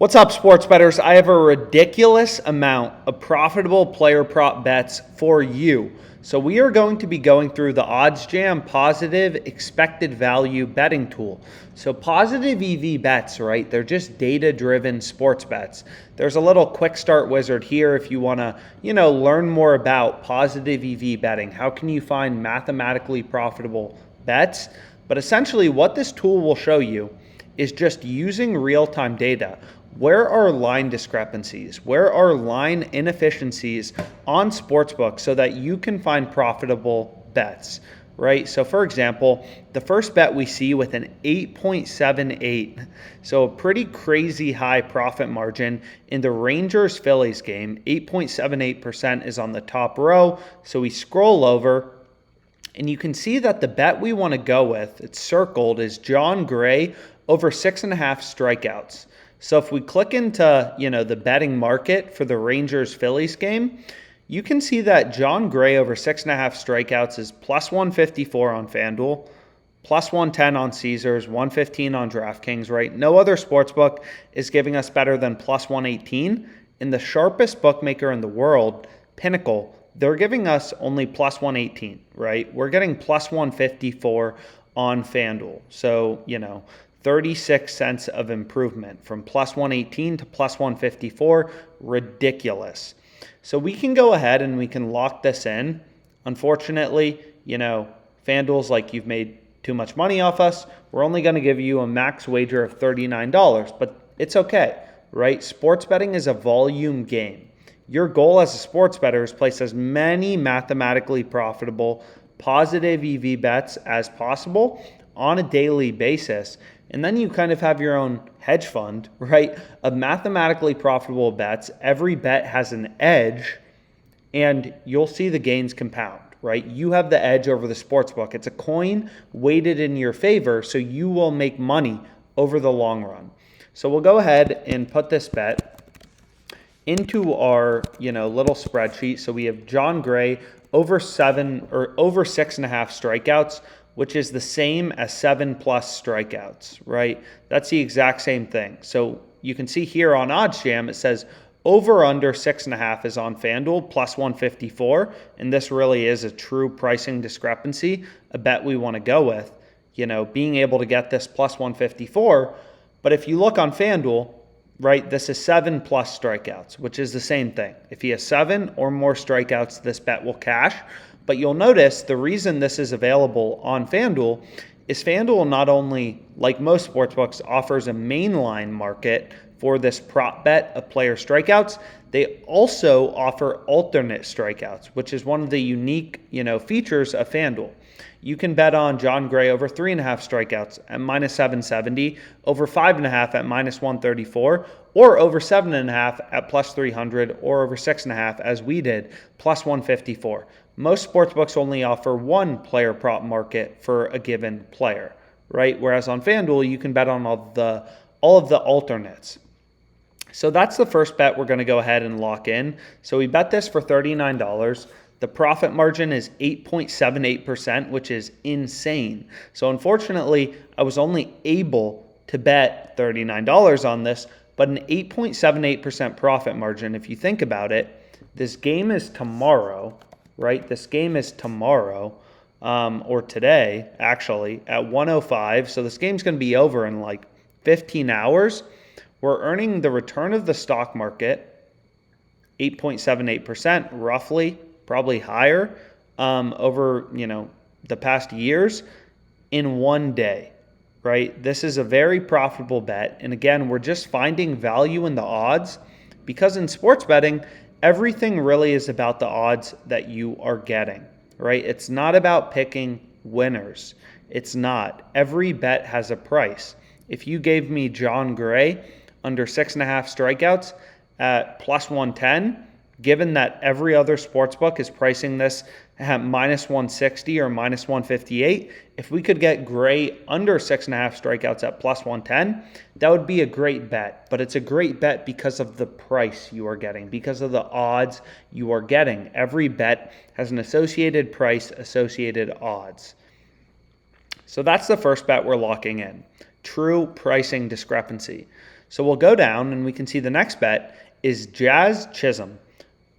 What's up, sports bettors? I have a ridiculous amount of profitable player prop bets for you. So we are going to be going through the OddsJam positive expected value betting tool. So positive EV bets, right? They're just data-driven sports bets. There's a little quick start wizard here if you want to, learn more about positive EV betting. How can you find mathematically profitable bets? But essentially what this tool will show you is just using real-time data. Where are line discrepancies? Where are line inefficiencies on sportsbooks so that you can find profitable bets, right? So for example, the first bet we see with an 8.78, so a pretty crazy high profit margin in the Rangers-Phillies game. 8.78% is on the top row. So we scroll over and you can see that the bet we want to go with, it's circled, is Jon Gray over 6.5 strikeouts. So if we click into, the betting market for the Rangers-Phillies game, you can see that Jon Gray over 6.5 strikeouts is plus 154 on FanDuel, plus 110 on Caesars, 115 on DraftKings, right? No other sportsbook is giving us better than plus 118. And the sharpest bookmaker in the world, Pinnacle, they're giving us only plus 118, right? We're getting plus 154 on FanDuel. So, 36 cents of improvement from plus 118 to plus 154. Ridiculous. So we can go ahead and we can lock this in. Unfortunately, FanDuel's like, you've made too much money off us. We're only going to give you a max wager of $39, but it's okay, right? Sports betting is a volume game. Your goal as a sports bettor is place as many mathematically profitable positive EV bets as possible on a daily basis. And then you kind of have your own hedge fund, right, of mathematically profitable bets. Every bet has an edge, and you'll see the gains compound, right? You have the edge over the sportsbook. It's a coin weighted in your favor, so you will make money over the long run. So we'll go ahead and put this bet into our, little spreadsheet. So we have Jon Gray over 6.5 strikeouts, which is the same as 7+ strikeouts, right? That's the exact same thing. So you can see here on OddsJam, it says over under 6.5 is on FanDuel, plus 154. And this really is a true pricing discrepancy, a bet we want to go with, being able to get this plus 154. But if you look on FanDuel, right, this is 7+ strikeouts, which is the same thing. If he has 7 or more strikeouts, this bet will cash. But you'll notice the reason this is available on FanDuel is FanDuel not only, like most sportsbooks, offers a mainline market for this prop bet of player strikeouts, they also offer alternate strikeouts, which is one of the unique, features of FanDuel. You can bet on Jon Gray over 3.5 strikeouts at minus 770, over 5.5 at minus 134, or over 7.5 at plus 300, or over 6.5 as we did, plus 154. Most sportsbooks only offer one player prop market for a given player, right? Whereas on FanDuel, you can bet on all of the alternates. So that's the first bet we're going to go ahead and lock in. So we bet this for $39. The profit margin is 8.78%, which is insane. So unfortunately, I was only able to bet $39 on this, but an 8.78% profit margin, if you think about it, this game is tomorrow, right? This game is tomorrow, or today, actually, at 1:05. So this game's going to be over in like 15 hours. We're earning the return of the stock market, 8.78%, roughly, probably higher, over, the past years in one day, right? This is a very profitable bet. And again, we're just finding value in the odds because in sports betting, everything really is about the odds that you are getting, right? It's not about picking winners. It's not. Every bet has a price. If you gave me Jon Gray under 6.5 strikeouts at plus 110, given that every other sportsbook is pricing this at minus 160 or minus 158, if we could get Gray under 6.5 strikeouts at plus 110, that would be a great bet. But it's a great bet because of the price you are getting, because of the odds you are getting. Every bet has an associated price, associated odds. So that's the first bet we're locking in. True pricing discrepancy. So we'll go down and we can see the next bet is Jazz Chisholm,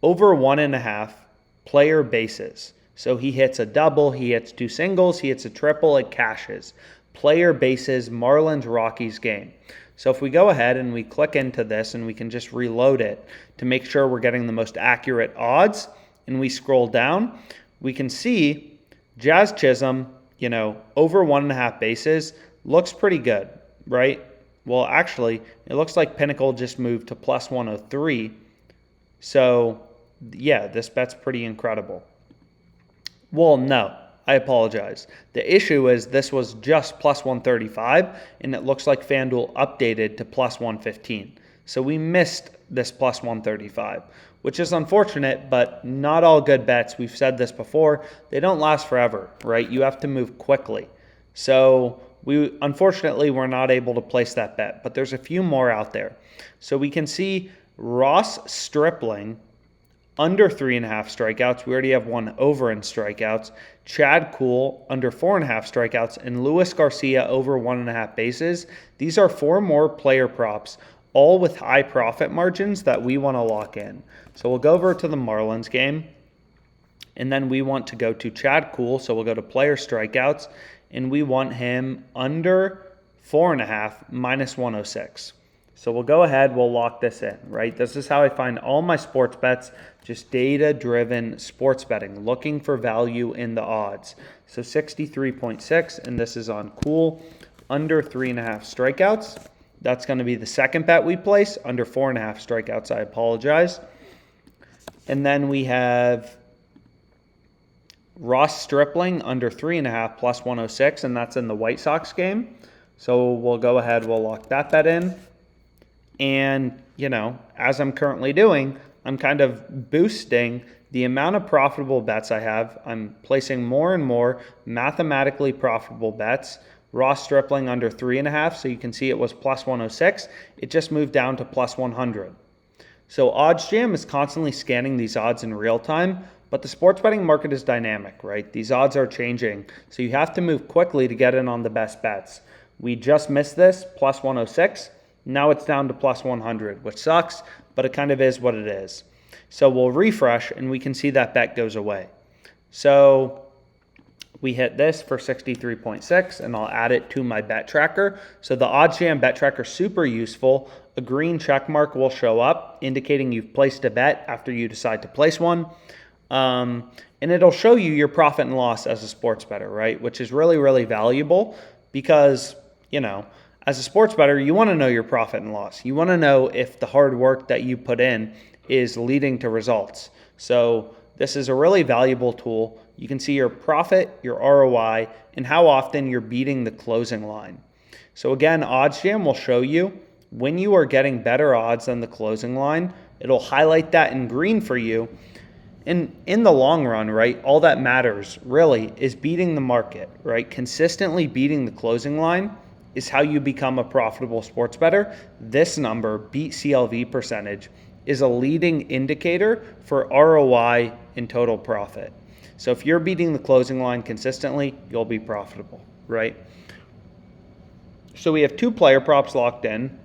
over 1.5 player bases. So he hits a double, he hits 2 singles, he hits a triple, it cashes. Player bases, Marlins Rockies game. So if we go ahead and we click into this and we can just reload it to make sure we're getting the most accurate odds, and we scroll down, we can see Jazz Chisholm, over 1.5 bases, looks pretty good, right? Well, actually, it looks like Pinnacle just moved to plus 103. So, yeah, this bet's pretty incredible. Well, no, I apologize. The issue is this was just plus 135, and it looks like FanDuel updated to plus 115. So we missed this plus 135, which is unfortunate, but not all good bets. We've said this before. They don't last forever, right? You have to move quickly. So unfortunately, we're not able to place that bet, but there's a few more out there. So we can see Ross Stripling under 3.5 strikeouts. We already have one over in strikeouts. Chad Kuhl under 4.5 strikeouts, and Luis Garcia over 1.5 bases. These are 4 more player props, all with high profit margins that we want to lock in. So we'll go over to the Marlins game, and then we want to go to Chad Kuhl. So we'll go to player strikeouts, and we want him under 4.5 minus 106. So we'll go ahead, we'll lock this in, right? This is how I find all my sports bets, just data-driven sports betting, looking for value in the odds. So 63.6, and this is on Kuhl, under 3.5 strikeouts. That's going to be the second bet we place, under 4.5 strikeouts, I apologize. And then we have Ross Stripling under 3.5 plus 106, and that's in the White Sox game. So we'll go ahead, we'll lock that bet in. And, as I'm currently doing, I'm kind of boosting the amount of profitable bets I have. I'm placing more and more mathematically profitable bets. Ross Stripling under 3.5, so you can see it was plus 106. It just moved down to plus 100. So OddsJam is constantly scanning these odds in real time, but the sports betting market is dynamic, right? These odds are changing, so you have to move quickly to get in on the best bets. We just missed this, plus 106. Now it's down to plus 100, which sucks, but it kind of is what it is. So we'll refresh, and we can see that bet goes away. So we hit this for 63.6, and I'll add it to my bet tracker. So the OddsJam bet tracker is super useful. A green check mark will show up, indicating you've placed a bet after you decide to place one. And it'll show you your profit and loss as a sports bettor, right? Which is really, really valuable because, as a sports bettor, you want to know your profit and loss. You want to know if the hard work that you put in is leading to results. So this is a really valuable tool. You can see your profit, your ROI, and how often you're beating the closing line. So again, OddsJam will show you when you are getting better odds than the closing line. It'll highlight that in green for you. And in the long run, right, all that matters really is beating the market, right? Consistently beating the closing line is how you become a profitable sports bettor. This number, beat CLV percentage, is a leading indicator for ROI and total profit. So if you're beating the closing line consistently, you'll be profitable, right? So we have 2 player props locked in.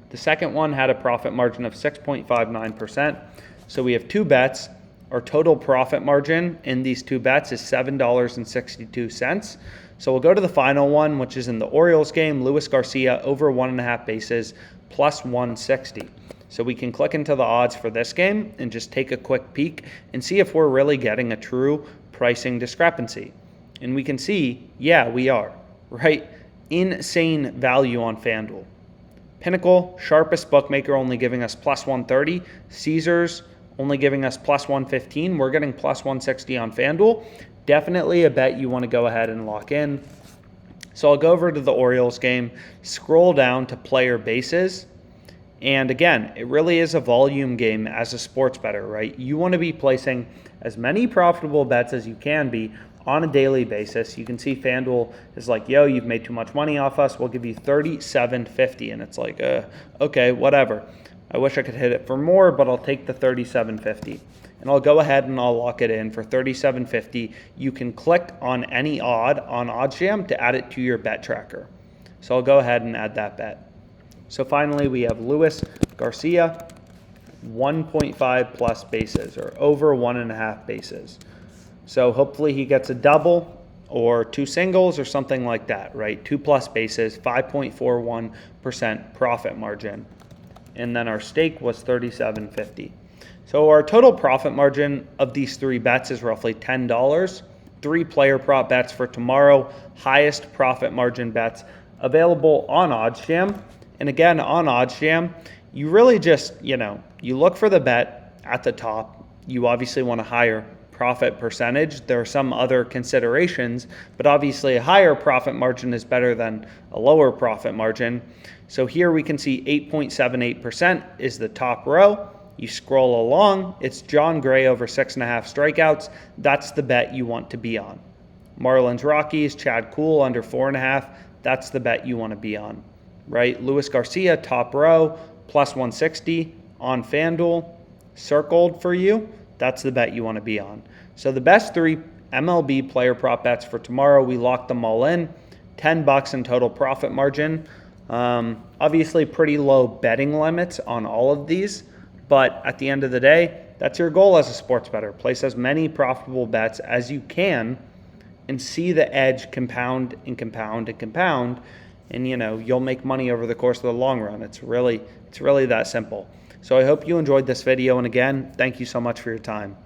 The second one had a profit margin of 6.59%. So we have 2 bets. Our total profit margin in these 2 bets is $7.62. So we'll go to the final one, which is in the Orioles game, Luis Garcia over 1.5 bases, plus 160. So we can click into the odds for this game and just take a quick peek and see if we're really getting a true pricing discrepancy. And we can see, yeah, we are, right? Insane value on FanDuel. Pinnacle, sharpest bookmaker, only giving us plus 130. Caesars only giving us plus 115. We're getting plus 160 on FanDuel. Definitely a bet you want to go ahead and lock in. So I'll go over to the Orioles game, scroll down to player bases. And again, it really is a volume game as a sports bettor, right? You want to be placing as many profitable bets as you can be on a daily basis. You can see FanDuel is like, yo, you've made too much money off us. We'll give you $37.50. And it's like, okay, whatever. I wish I could hit it for more, but I'll take the $37.50. And I'll go ahead and I'll lock it in for $37.50. You can click on any odd on OddsJam to add it to your bet tracker. So I'll go ahead and add that bet. So finally, we have Luis Garcia, 1.5 plus bases, or over 1.5 bases. So hopefully he gets a double or 2 singles or something like that, right? 2 plus bases, 5.41% profit margin. And then our stake was $37.50. So our total profit margin of these 3 bets is roughly $10. 3 player prop bets for tomorrow, highest profit margin bets available on OddsJam. And again, on OddsJam, you really just, you look for the bet at the top. You obviously want a higher profit percentage. There are some other considerations, but obviously a higher profit margin is better than a lower profit margin. So here we can see 8.78% is the top row. You scroll along, it's Jon Gray over 6.5 strikeouts. That's the bet you want to be on. Marlins Rockies, Chad Kuhl under 4.5. That's the bet you want to be on, right? Luis Garcia, top row, plus 160 on FanDuel, circled for you. That's the bet you want to be on. So the best 3 MLB player prop bets for tomorrow, we locked them all in. $10 in total profit margin. Obviously pretty low betting limits on all of these, but at the end of the day, that's your goal as a sports bettor. Place as many profitable bets as you can and see the edge compound and compound and compound, and you'll make money over the course of the long run. It's really that simple. So I hope you enjoyed this video, and again, thank you so much for your time.